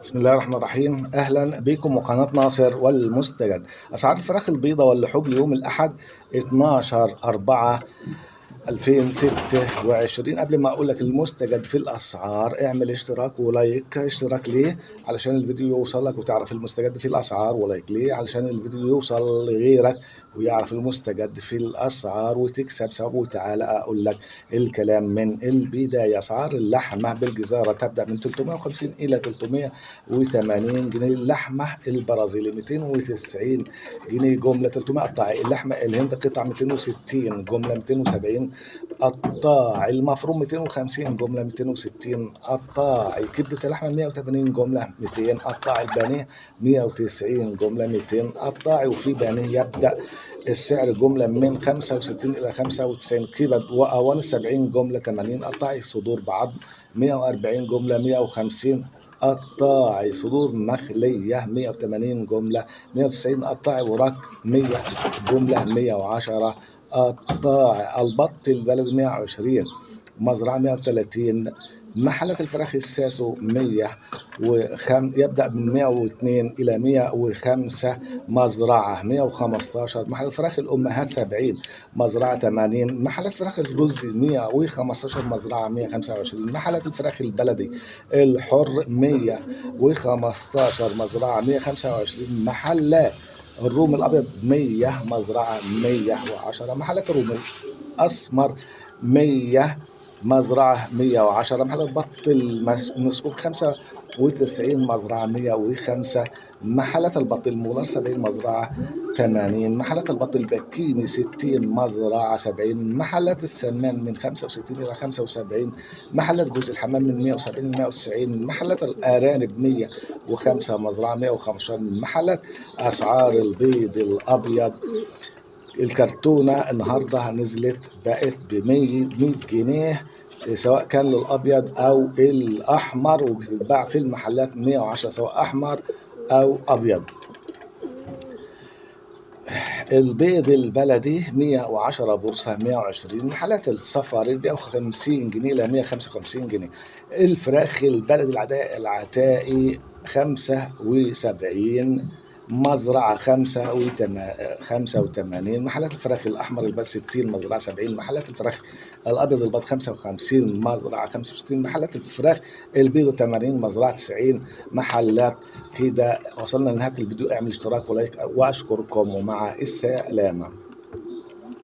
بسم الله الرحمن الرحيم. اهلا بكم وقناه ناصر والمستجد. اسعار الفراخ البيضاء واللحوم ليوم الاحد 12/4/2026. قبل ما اقول لك المستجد في الاسعار اعمل اشتراك ولايك. اشتراك ليه؟ علشان الفيديو يوصل لك وتعرف المستجد في الاسعار، ولايك ليه؟ علشان الفيديو يوصل لغيرك ويعرف المستجد في الاسعار وتكسب ثواب. وتعالى اقول لك الكلام من البدايه. اسعار اللحمه بالجزاره تبدا من 350 الى 380 جنيه. اللحمه البرازيلي 290 جنيه جمله 300 قطاع. اللحمه الهند قطع 260 جمله 270 قطاع. المفروم 250 جمله 260 قطاع. كبده اللحمه 180 جمله 200 قطاع. البانيه 190 جمله 200 قطاع. وفي بانيه يبدا السعر جملة من 65 إلى 95. كبد وأوان 70 جملة 80 قطاعي. صدور بعض 140 جملة 150 قطاعي. صدور مخلية 180 جملة 190 قطاعي. وراك 100 جملة 110 قطاعي. البط البلد 120 مزرعة 130. محلات الفراخ الساسو 100 يبدأ من 102 إلى 105 مزرعة 115. محلات فراخ الأمهات 70 مزرعة 80. محلات فراخ الرز 115 مزرعة 125. محلات الفراخ البلدي الحر 115 مزرعة 125. محلات الروم الأبيض 100 مزرعة 110. محلات الروم الأسمر 100 مزرعة 110. محلات بط المسكوك 95 مزرعة 105. محلات البط المولار 70 مزرعة 80. محلات البط البكيني 60 مزرعة 70. محلات السمان من 65 إلى 75. محلات جوز الحمام من 170 إلى 190. محلات الأرانب 105 مزرعة 115. محلات أسعار البيض الأبيض الكرتونة النهاردة نزلت بقت ب100 جنيه سواء كان للأبيض أو الأحمر، وبتتباع في المحلات 110 سواء أحمر أو أبيض. البيض البلدي 110 بورصة 120. محلات الصفر 150 جنيه إلى 155 جنيه. الفراخ البلدي العتائي 75 مزرعة 85. محلات الفراخ الأحمر البيض 60 مزرعة 70. محلات الفراخ الأبيض البيض 55 مزرعة 65. محلات الفراخ البيض 80 مزرعة 90 محلات. كده وصلنا لنهاية الفيديو. اعمل اشتراك ولايك وأشكركم ومع السلامة.